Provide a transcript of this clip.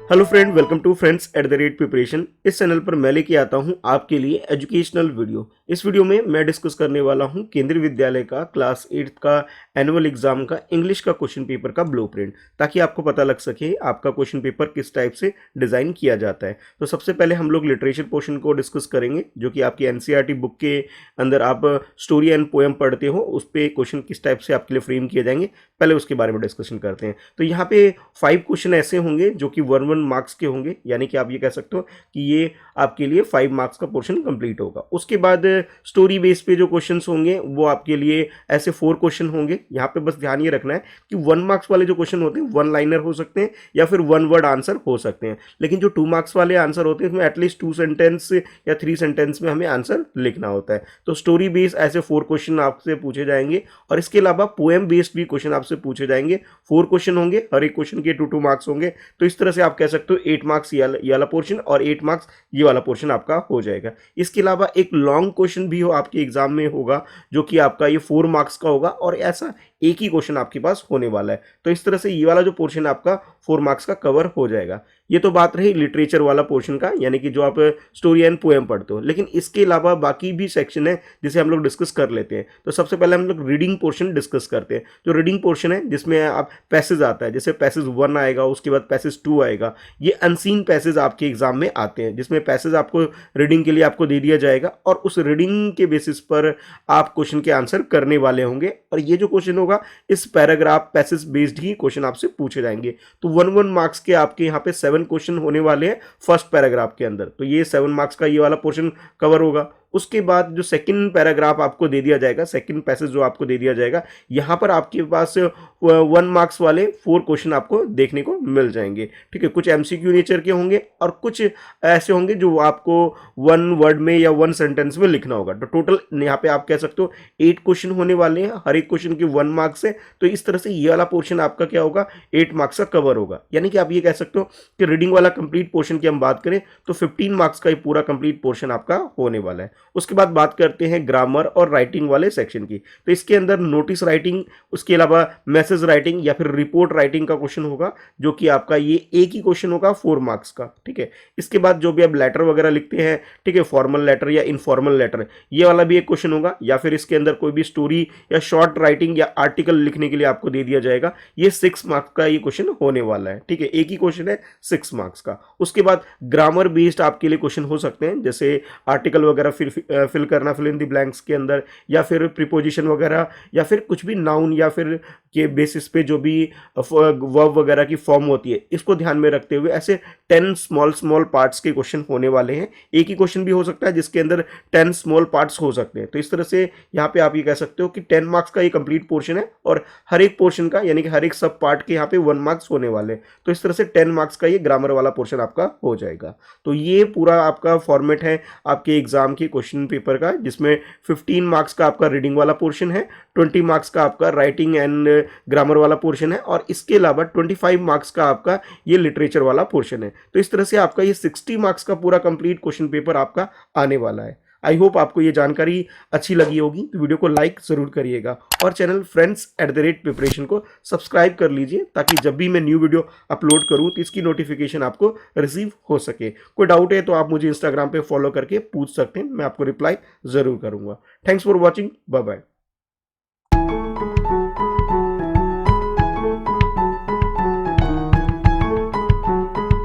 Hello friend, welcome to friends at the rate preparation. इस channel पर मैं लेके आता हूं आपके लिए एजुकेशनल वीडियो। इस वीडियो में मैं डिस्कस करने वाला हूं केंद्रीय विद्यालय का क्लास 8 का एनुअल एग्जाम का इंग्लिश का क्वेश्चन पेपर का ब्लूप्रिंट, ताकि आपको पता लग सके आपका क्वेश्चन पेपर किस टाइप से डिज़ाइन किया जाता है। तो सबसे पहले हम लोग लिटरेचर पोर्शन को डिस्कस करेंगे, जो कि आपकी एनसीईआरटी बुक के अंदर आप स्टोरी एंड पोएम पढ़ते हो, उस पर क्वेश्चन किस टाइप से आपके लिए फ्रेम किए जाएंगे, पहले उसके बारे में डिस्कशन करते हैं। तो यहाँ पे 5 क्वेश्चन ऐसे होंगे जो कि 1 मार्क्स के होंगे, यानी कि आप ये कह सकते हो कि ये आपके लिए 5 मार्क्स का पोर्शन कंप्लीट होगा। उसके बाद स्टोरी बेस पे जो क्वेश्चंस होंगे वो आपके लिए ऐसे 4 क्वेश्चन होंगे। यहाँ पे बस ध्यान ये रखना है कि 1 मार्क्स वाले जो क्वेश्चन होते हैं 1 लाइनर हो सकते हैं या फिर 1 वर्ड आंसर हो सकते हैं, लेकिन जो 2 मार्क्स वाले आंसर होते हैं उसमें एटलीस्ट 2 सेंटेंस या 3 सेंटेंस में हमें आंसर लिखना होता है। तो स्टोरी बेस ऐसे 4 क्वेश्चन आपसे पूछे जाएंगे, और इसके अलावा पोएम बेस्ड भी क्वेश्चन आपसे पूछे जाएंगे। 4 क्वेश्चन होंगे, हर एक क्वेश्चन के 2 मार्क्स होंगे। तो इस तरह से आप कह सकते हो 8 मार्क्स ये वाला पोर्शन और 8 मार्क्स ये वाला पोर्शन आपका हो जाएगा। इसके अलावा एक लॉन्ग क्वेश्चन भी हो आपके एग्जाम में होगा, जो कि आपका ये 4 मार्क्स का होगा, और ऐसा एक ही क्वेश्चन आपके पास होने वाला है। तो इस तरह से ये वाला जो पोर्शन आपका 4 मार्क्स का कवर हो जाएगा। ये तो बात रही लिटरेचर वाला पोर्शन का, यानी कि जो आप स्टोरी एंड पोएम पढ़ते हो। लेकिन इसके अलावा बाकी भी सेक्शन है जिसे हम लोग डिस्कस कर लेते हैं। तो सबसे पहले हम लोग रीडिंग पोर्शन डिस्कस करते हैं। जो रीडिंग पोर्शन है जिसमें आप पैसेज आता है, जैसे पैसेज 1 आएगा, उसके बाद पैसेज 2 आएगा। ये अनसीन पैसेज आपके एग्जाम में आते हैं, जिसमें पैसेज आपको रीडिंग के लिए आपको दे दिया जाएगा, और उस रीडिंग के बेसिस पर आप क्वेश्चन के आंसर करने वाले होंगे। और ये जो क्वेश्चन होगा इस पैराग्राफ पैसेज बेस्ड ही क्वेश्चन आपसे पूछे जाएंगे। तो 1 मार्क्स के आपके यहाँ पे 7 क्वेश्चन होने वाले हैं फर्स्ट पैराग्राफ के अंदर। तो ये 7 मार्क्स का ये वाला पोर्शन कवर होगा। उसके बाद जो सेकंड पैराग्राफ आपको दे दिया जाएगा, सेकंड पैसेज जो आपको दे दिया जाएगा, यहाँ पर आपके पास 1 मार्क्स वाले 4 क्वेश्चन आपको देखने को मिल जाएंगे। ठीक है, कुछ एमसीक्यू नेचर के होंगे और कुछ ऐसे होंगे जो आपको 1 वर्ड में या 1 सेंटेंस में लिखना होगा। तो टोटल यहाँ पे आप कह सकते हो 8 क्वेश्चन होने वाले हैं, हर एक क्वेश्चन के 1 मार्क्स है। तो इस तरह से ये वाला पोर्शन आपका क्या होगा, 8 मार्क्स का कवर होगा। यानी कि आप ये कह सकते हो कि रीडिंग वाला कंप्लीट पोर्शन की हम बात करें तो 15 मार्क्स का ये पूरा कंप्लीट पोर्शन आपका होने वाला है। उसके बाद बात करते हैं ग्रामर और राइटिंग वाले सेक्शन की। तो इसके अंदर नोटिस राइटिंग, उसके अलावा मैसेज राइटिंग या फिर रिपोर्ट राइटिंग का क्वेश्चन होगा, जो कि आपका ये एक ही क्वेश्चन होगा 4 मार्क्स का। ठीक है, इसके बाद जो भी आप लेटर वगैरह लिखते हैं, ठीक है, फॉर्मल लेटर या इनफॉर्मल लेटर, ये वाला भी एक क्वेश्चन होगा। या फिर इसके अंदर कोई भी स्टोरी या शॉर्ट राइटिंग या आर्टिकल लिखने के लिए आपको दे दिया जाएगा, ये 6 मार्क्स का ये क्वेश्चन होने वाला है। ठीक है, एक ही क्वेश्चन है 6 मार्क्स का। उसके बाद ग्रामर बेस्ड आपके लिए क्वेश्चन हो सकते हैं, जैसे आर्टिकल वगैरह फिल करना, फिल इन द ब्लैंक्स के अंदर, या फिर प्रीपोजिशन वगैरह, या फिर कुछ भी नाउन या फिर के बेसिस पे जो भी वर्ब वगैरह की फॉर्म होती है, इसको ध्यान में रखते हुए ऐसे 10 स्मॉल पार्ट्स के क्वेश्चन होने वाले हैं। एक ही क्वेश्चन भी हो सकता है जिसके अंदर 10 स्मॉल पार्ट्स हो सकते हैं। तो इस तरह से यहाँ पे आप ये कह सकते हो कि 10 मार्क्स का ये कंप्लीट पोर्शन है, और हर एक पोर्शन का यानी कि हर एक सब पार्ट के यहाँ पे 1 मार्क्स होने वाले। तो इस तरह से 10 मार्क्स का ये ग्रामर वाला पोर्शन आपका हो जाएगा। तो ये पूरा आपका फॉर्मेट है आपके एग्जाम के क्वेश्चन पेपर का, जिसमें 15 मार्क्स का आपका रीडिंग वाला पोर्शन है, 20 मार्क्स का आपका राइटिंग एंड ग्रामर वाला पोर्शन है, और इसके अलावा 25 मार्क्स का आपका ये लिटरेचर वाला पोर्शन है। तो इस तरह से आपका ये 60 मार्क्स का पूरा कंप्लीट क्वेश्चन पेपर आपका आने वाला है। आई होप आपको ये जानकारी अच्छी लगी होगी। तो वीडियो को लाइक जरूर करिएगा, और channel friends at the rate preparation को सब्सक्राइब कर लीजिए, ताकि जब भी मैं न्यू वीडियो अपलोड करूं तो इसकी नोटिफिकेशन आपको रिसीव हो सके। कोई डाउट है तो आप मुझे इंस्टाग्राम पे फॉलो करके पूछ सकते हैं, मैं आपको रिप्लाई जरूर करूंगा। Thanks for watching, bye bye.